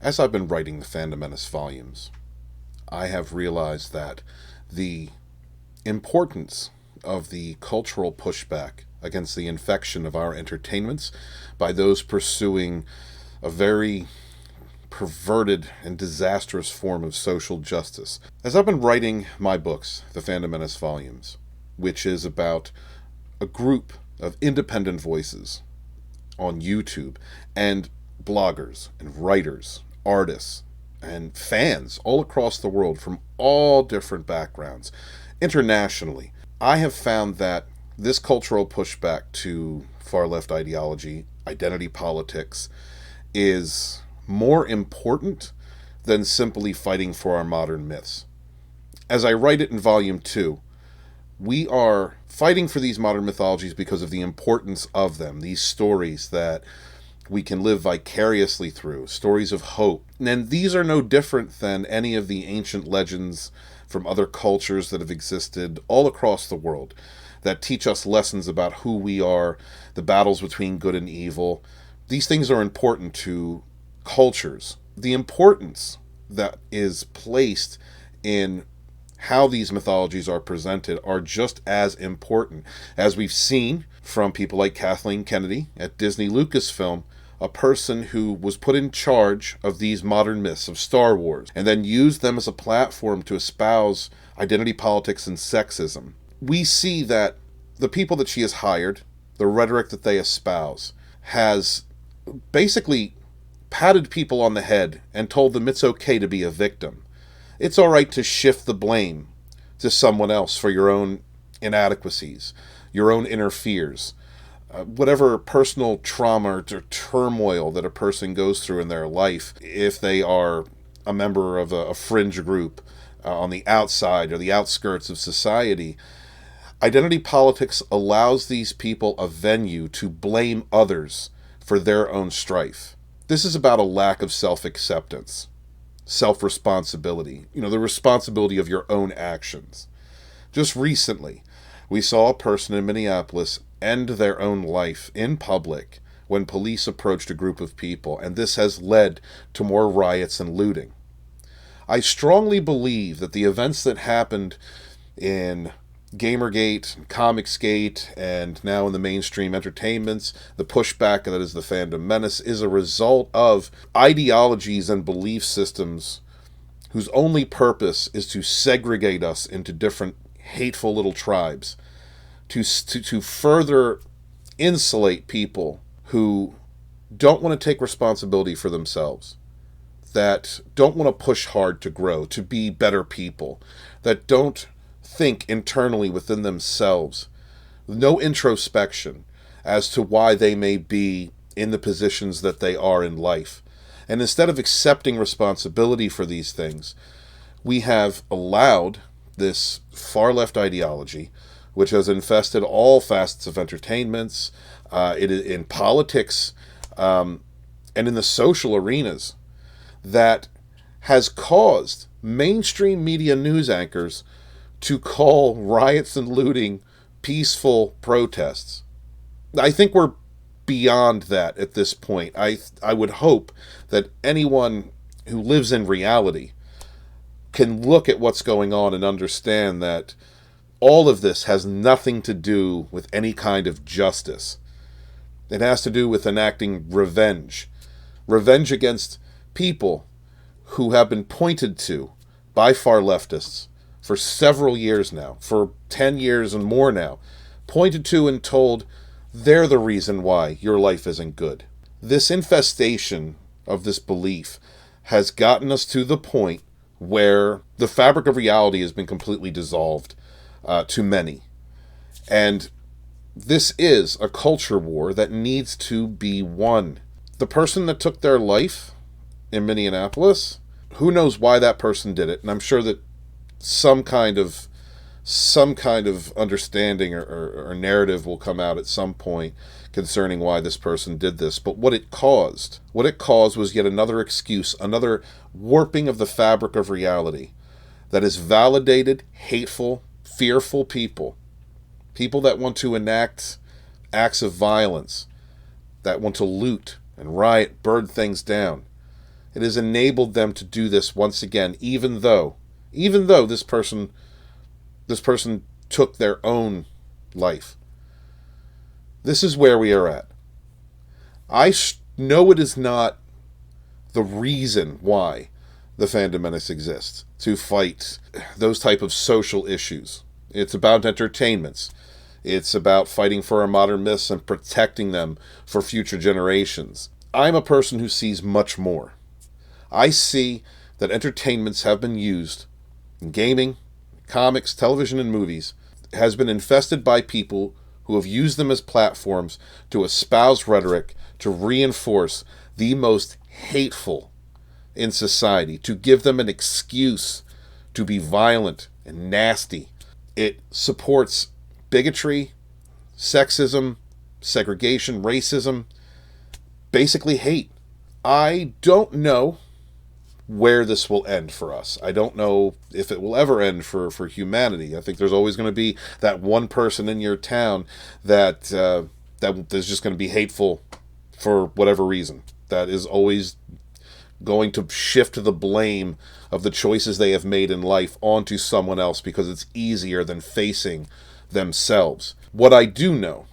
As I've been writing the Fandom volumes, I have realized that the importance of the cultural pushback against the infection of our entertainments by those pursuing a very perverted and disastrous form of social justice. As I've been writing my books, the Fandom volumes, which is about a group of independent voices on YouTube and bloggers and writers, artists, and fans all across the world from all different backgrounds, internationally, I have found that this cultural pushback to far left ideology, identity politics, is more important than simply fighting for our modern myths. As I write it in Volume 2, we are fighting for these modern mythologies because of the importance of them, these stories that we can live vicariously through, stories of hope. And these are no different than any of the ancient legends from other cultures that have existed all across the world that teach us lessons about who we are, the battles between good and evil. These things are important to cultures. The importance that is placed in how these mythologies are presented are just as important, as we've seen from people like Kathleen Kennedy at Disney Lucasfilm, a person who was put in charge of these modern myths of Star Wars and then used them as a platform to espouse identity politics and sexism. We see that the people that she has hired, the rhetoric that they espouse, has basically patted people on the head and told them it's okay to be a victim. It's all right to shift the blame to someone else for your own inadequacies, your own inner fears, whatever personal trauma or turmoil that a person goes through in their life, if they are a member of a fringe group on the outside or the outskirts of society. Identity politics allows these people a venue to blame others for their own strife. This is about a lack of self-acceptance, self-responsibility, the responsibility of your own actions. Just recently, we saw a person in Minneapolis end their own life in public when police approached a group of people, and this has led to more riots and looting. I strongly believe that the events that happened in Gamergate, Comicsgate, and now in the mainstream entertainments, the pushback that is the Fandom Menace, is a result of ideologies and belief systems whose only purpose is to segregate us into different hateful little tribes, to further insulate people who don't want to take responsibility for themselves, that don't want to push hard to grow, to be better people, that don't think internally within themselves, no introspection as to why they may be in the positions that they are in life. And instead of accepting responsibility for these things, we have allowed this far left ideology, which has infested all facets of entertainments, in politics, and in the social arenas, that has caused mainstream media news anchors to call riots and looting peaceful protests. I think we're beyond that at this point. I would hope that anyone who lives in reality can look at what's going on and understand that all of this has nothing to do with any kind of justice. It has to do with enacting revenge. Revenge against people who have been pointed to by far leftists for several years now, for 10 years and more now, pointed to and told they're the reason why your life isn't good. This infestation of this belief has gotten us to the point where the fabric of reality has been completely dissolved to many. And this is a culture war that needs to be won. The person that took their life in Minneapolis, who knows why that person did it, and I'm sure that some kind of understanding or narrative will come out at some point concerning why this person did this. But what it caused was yet another excuse, another warping of the fabric of reality that has validated hateful, fearful people that want to enact acts of violence, that want to loot and riot, burn things down. It has enabled them to do this once again, even though this person took their own life. This is where we are at. I know it is not the reason why the Fandom Menace exists, to fight those type of social issues. It's about entertainments. It's about fighting for our modern myths and protecting them for future generations. I'm a person who sees much more. I see that entertainments have been used in gaming, comics, television, and movies, has been infested by people who have used them as platforms to espouse rhetoric, to reinforce the most hateful in society, to give them an excuse to be violent and nasty. It supports bigotry, sexism, segregation, racism, basically hate. I don't know where this will end for us. I don't know if it will ever end for humanity. I think there's always going to be that one person in your town that is just going to be hateful for whatever reason. That is always going to shift the blame of the choices they have made in life onto someone else because it's easier than facing themselves. What I do know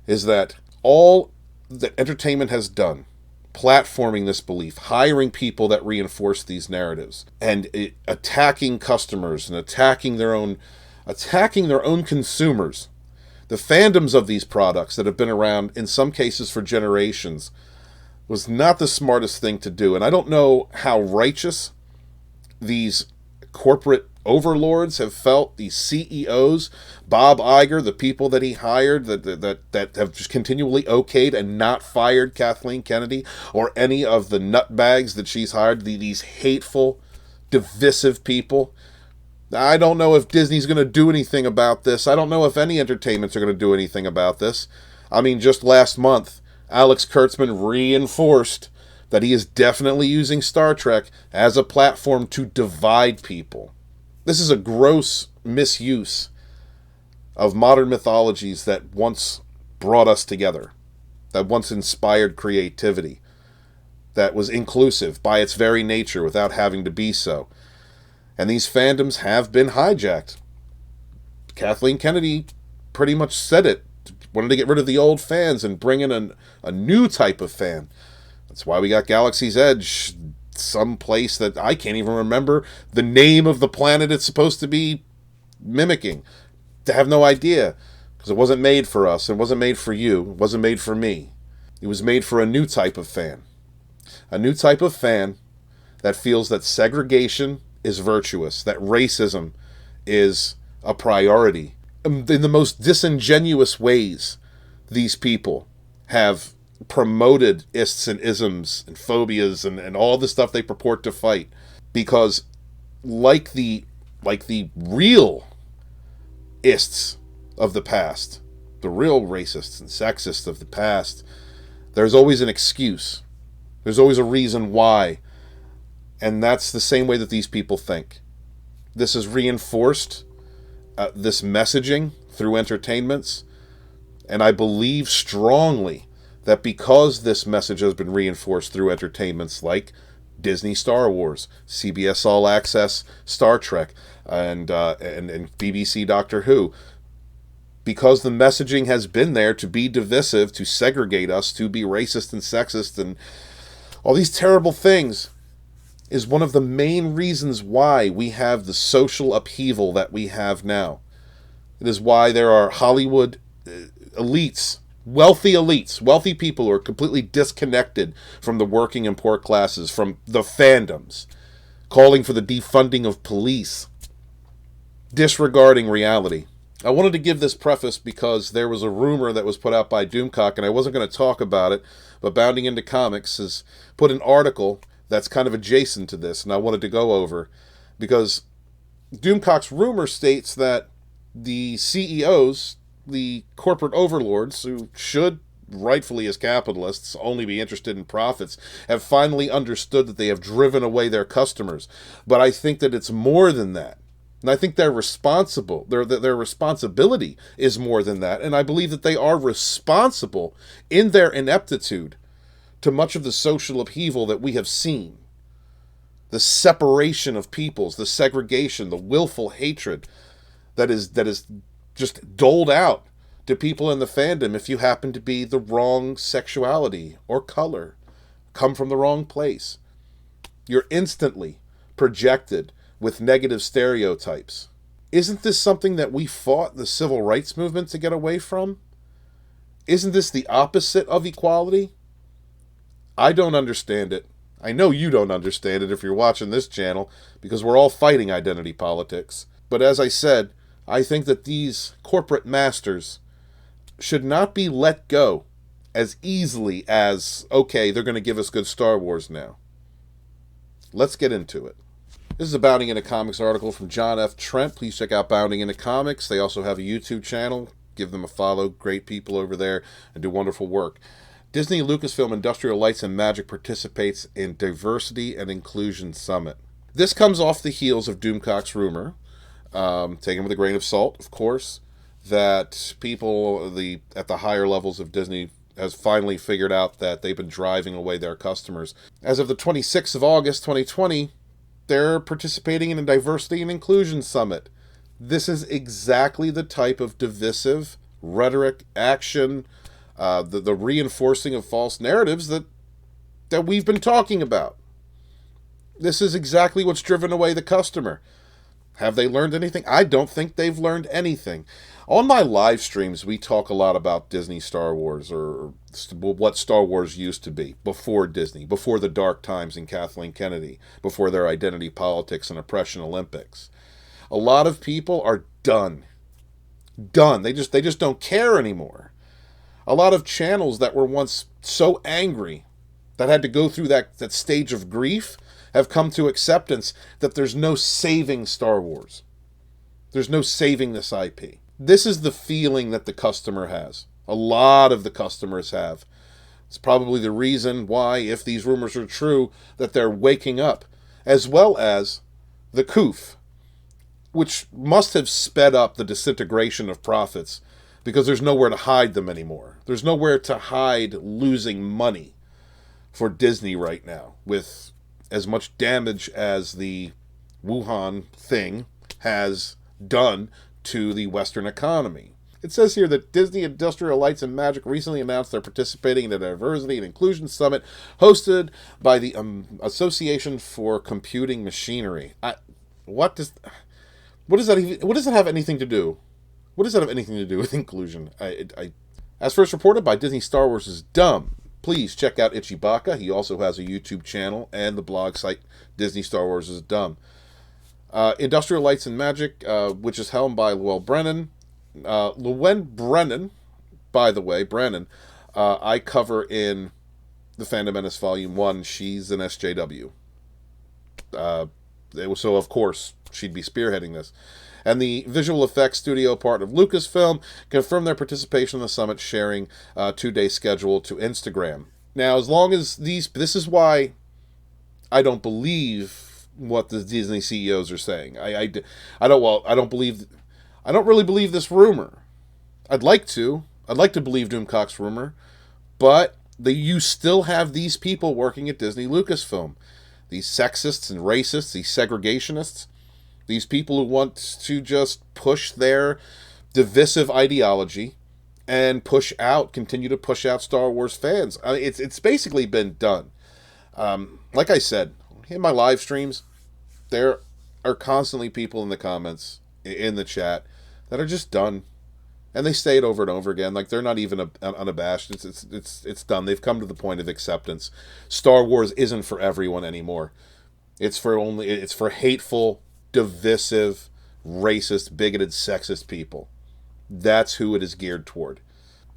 is that all that entertainment has done, platforming this belief, hiring people that reinforce these narratives, and attacking customers and attacking their own consumers, the fandoms of these products that have been around in some cases for generations, was not the smartest thing to do. And I don't know how righteous these corporate overlords have felt, these CEOs, Bob Iger, the people that he hired that have just continually okayed and not fired Kathleen Kennedy, or any of the nutbags that she's hired, these hateful, divisive people. I don't know if Disney's going to do anything about this. I don't know if any entertainments are going to do anything about this. I mean, just last month, Alex Kurtzman reinforced that he is definitely using Star Trek as a platform to divide people. This is a gross misuse of modern mythologies that once brought us together, that once inspired creativity, that was inclusive by its very nature without having to be so. And these fandoms have been hijacked. Kathleen Kennedy pretty much said it. Wanted to get rid of the old fans and bring in a new type of fan. That's why we got Galaxy's Edge, some place that I can't even remember the name of the planet it's supposed to be mimicking. I have no idea, because it wasn't made for us. It wasn't made for you. It wasn't made for me. It was made for a new type of fan. A new type of fan that feels that segregation is virtuous, that racism is a priority. In the most disingenuous ways, these people have promoted ists and isms and phobias and all the stuff they purport to fight, because like the real ists of the past, the real racists and sexists of the past, there's always an excuse. There's always a reason why. And that's the same way that these people think. This is reinforced, this messaging through entertainments. And I believe strongly that because this message has been reinforced through entertainments like Disney Star Wars, CBS All Access Star Trek, and BBC Doctor Who, because the messaging has been there to be divisive, to segregate us, to be racist and sexist, and all these terrible things, is one of the main reasons why we have the social upheaval that we have now. It is why there are Hollywood elites, wealthy people who are completely disconnected from the working and poor classes, from the fandoms, calling for the defunding of police, disregarding reality. I wanted to give this preface because there was a rumor that was put out by Doomcock, and I wasn't going to talk about it, but Bounding Into Comics has put an article that's kind of adjacent to this, and I wanted to go over, because Doomcock's rumor states that the CEOs, the corporate overlords, who should, rightfully as capitalists, only be interested in profits, have finally understood that they have driven away their customers. But I think that it's more than that. And I think they're responsible. Their responsibility is more than that. And I believe that they are responsible in their ineptitude to much of the social upheaval that we have seen. the separation of peoples, the segregation, the willful hatred that is just doled out to people in the fandom if you happen to be the wrong sexuality or color, come from the wrong place. You're instantly projected with negative stereotypes. Isn't this something that we fought the civil rights movement to get away from? Isn't this the opposite of equality? I don't understand it. I know you don't understand it if you're watching this channel, because we're all fighting identity politics. But as I said, I think that these corporate masters should not be let go as easily as, okay, they're going to give us good Star Wars now. Let's get into it. This is a Bounding Into Comics article from John F. Trent. Please check out Bounding Into Comics. They also have a YouTube channel. Give them a follow. Great people over there and do wonderful work. Disney Lucasfilm Industrial Lights and Magic participates in Diversity and Inclusion Summit. This comes off the heels of Doomcock's rumor, taken with a grain of salt, of course, that people at the higher levels of Disney has finally figured out that they've been driving away their customers. As of the 26th of August, 2020, they're participating in a Diversity and Inclusion Summit. This is exactly the type of divisive rhetoric, action, the reinforcing of false narratives that we've been talking about. This is exactly what's driven away the customer. Have they learned anything? I don't think they've learned anything. On my live streams, we talk a lot about Disney Star Wars, or what Star Wars used to be before Disney, before the dark times and Kathleen Kennedy, before their identity politics and oppression Olympics. A lot of people are done. Done. They just don't care anymore. A lot of channels that were once so angry that had to go through that stage of grief have come to acceptance that there's no saving Star Wars. There's no saving this IP. This is the feeling that the customer has. A lot of the customers have. It's probably the reason why, if these rumors are true, that they're waking up, as well as the COOF, which must have sped up the disintegration of profits, because there's nowhere to hide them anymore. There's nowhere to hide losing money for Disney right now, with as much damage as the Wuhan thing has done to the Western economy. It says here that Disney Industrial Lights and Magic recently announced they're participating in a Diversity and Inclusion Summit hosted by the Association for Computing Machinery. What does that have anything to do? What does that have anything to do with inclusion? As first reported by Disney, Star Wars is dumb. Please check out Ichibaka. He also has a YouTube channel and the blog site Disney Star Wars is dumb. Industrial Lights and Magic, which is helmed by Llewellyn Brennan. By the way, Brennan, I cover in the Fandom Menace Volume 1. She's an SJW. So, of course, she'd be spearheading this. And the visual effects studio part of Lucasfilm confirmed their participation in the summit, sharing a 2-day schedule to Instagram. Now, as long as this is why I don't believe what the Disney CEOs are saying. I don't really believe this rumor. I'd like to believe Doomcock's rumor, but you still have these people working at Disney Lucasfilm. These sexists and racists, these segregationists, these people who want to just push their divisive ideology and continue to push out Star Wars fans. I mean, it's basically been done. Like I said, in my live streams, there are constantly people in the comments, in the chat, that are just done. And they say it over and over again. Like, they're not even unabashed. It's done. They've come to the point of acceptance. Star Wars isn't for everyone anymore. It's for hateful, divisive, racist, bigoted, sexist people. That's who it is geared toward. It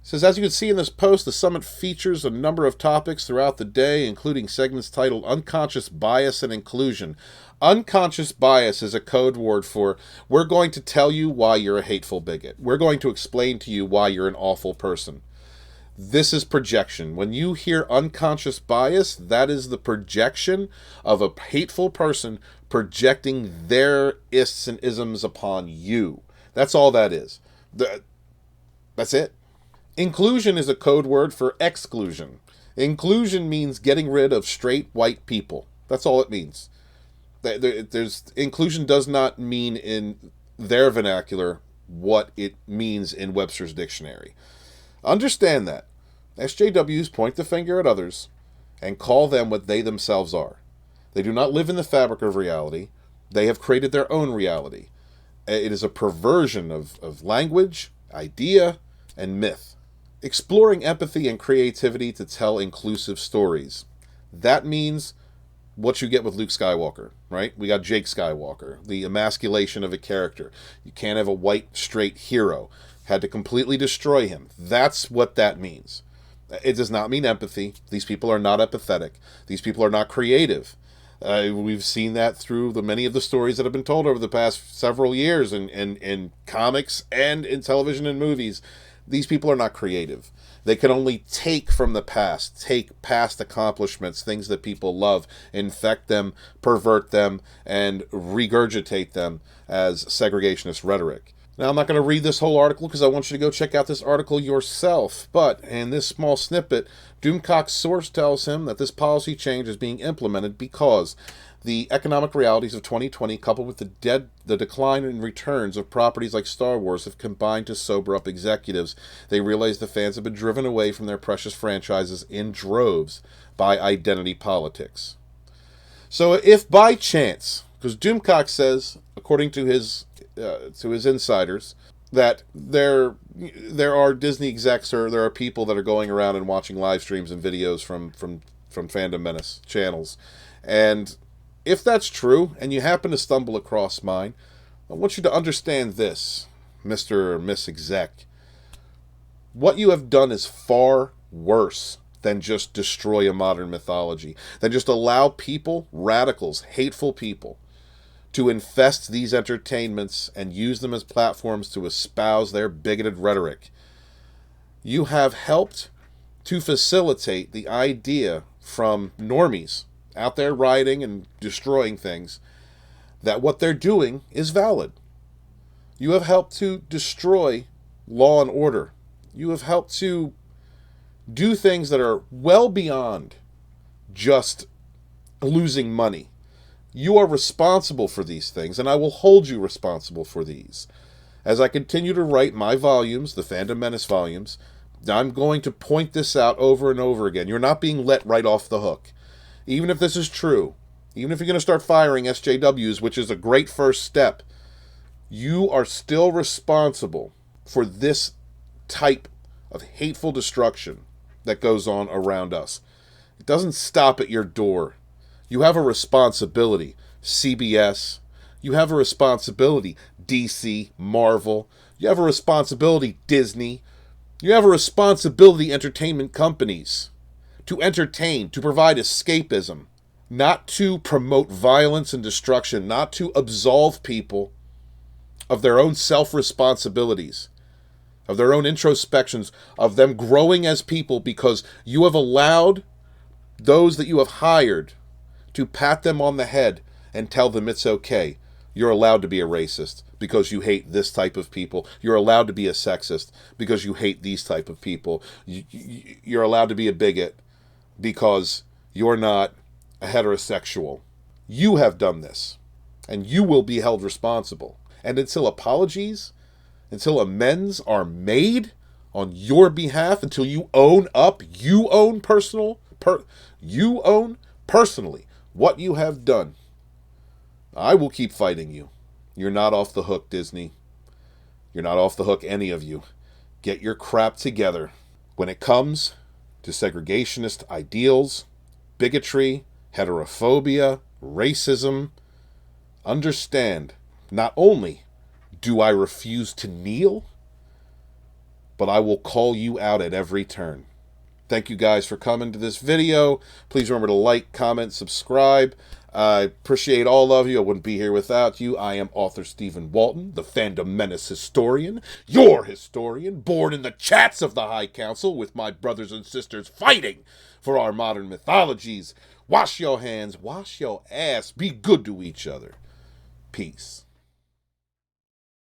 says, as you can see in this post, the summit features a number of topics throughout the day, including segments titled Unconscious Bias and Inclusion. Unconscious bias is a code word for, we're going to tell you why you're a hateful bigot. We're going to explain to you why you're an awful person. This is projection. When you hear unconscious bias, that is the projection of a hateful person projecting their ists and isms upon you. That's all that is. That's it. Inclusion is a code word for exclusion. Inclusion means getting rid of straight white people. That's all it means. There's inclusion does not mean in their vernacular what it means in Webster's dictionary. Understand that. SJWs point the finger at others and call them what they themselves are. They do not live in the fabric of reality. They have created their own reality. It is a perversion of language, idea, and myth. Exploring empathy and creativity to tell inclusive stories. That means what you get with Luke Skywalker, right? We got Jake Skywalker, the emasculation of a character. You can't have a white, straight hero. Had to completely destroy him. That's what that means. It does not mean empathy. These people are not empathetic. These people are not creative. We've seen that through the many of the stories that have been told over the past several years in comics and in television and movies. These people are not creative. They can only take from the past, take past accomplishments, things that people love, infect them, pervert them, and regurgitate them as segregationist rhetoric. Now, I'm not going to read this whole article because I want you to go check out this article yourself. But in this small snippet, Doomcock's source tells him that this policy change is being implemented because the economic realities of 2020, coupled with the decline in returns of properties like Star Wars, have combined to sober up executives. They realize the fans have been driven away from their precious franchises in droves by identity politics. So if by chance, because Doomcock says, according to his insiders, that there are Disney execs or there are people that are going around and watching live streams and videos from Fandom Menace channels. And if that's true, and you happen to stumble across mine, I want you to understand this, Mr. or Miss Exec. What you have done is far worse than just destroy a modern mythology, than just allow people, radicals, hateful people, to infest these entertainments and use them as platforms to espouse their bigoted rhetoric. You have helped to facilitate the idea from normies out there rioting and destroying things that what they're doing is valid. You have helped to destroy law and order. You have helped to do things that are well beyond just losing money. You are responsible for these things, and I will hold you responsible for these. As I continue to write my volumes, the Fandom Menace volumes, I'm going to point this out over and over again. You're not being let right off the hook. Even if this is true, even if you're going to start firing SJWs, which is a great first step, you are still responsible for this type of hateful destruction that goes on around us. It doesn't stop at your door. You have a responsibility, CBS. You have a responsibility, DC, Marvel. You have a responsibility, Disney. You have a responsibility, entertainment companies, to entertain, to provide escapism, not to promote violence and destruction, not to absolve people of their own self-responsibilities, of their own introspections, of them growing as people, because you have allowed those that you have hired to pat them on the head and tell them it's okay. You're allowed to be a racist because you hate this type of people. You're allowed to be a sexist because you hate these type of people. You're allowed to be a bigot because you're not a heterosexual. You have done this, and you will be held responsible. And until apologies, until amends are made on your behalf, until you own up, you own personally what you have done, I will keep fighting you. You're not off the hook, Disney. You're not off the hook, any of you. Get your crap together. When it comes to segregationist ideals, bigotry, heterophobia, racism, understand, not only do I refuse to kneel, but I will call you out at every turn. Thank you guys for coming to this video. Please remember to like, comment, subscribe. I appreciate all of you. I wouldn't be here without you. I am author Stephen Walton, the Fandom Menace historian, your historian, born in the chats of the High Council with my brothers and sisters fighting for our modern mythologies. Wash your hands, wash your ass, be good to each other. Peace.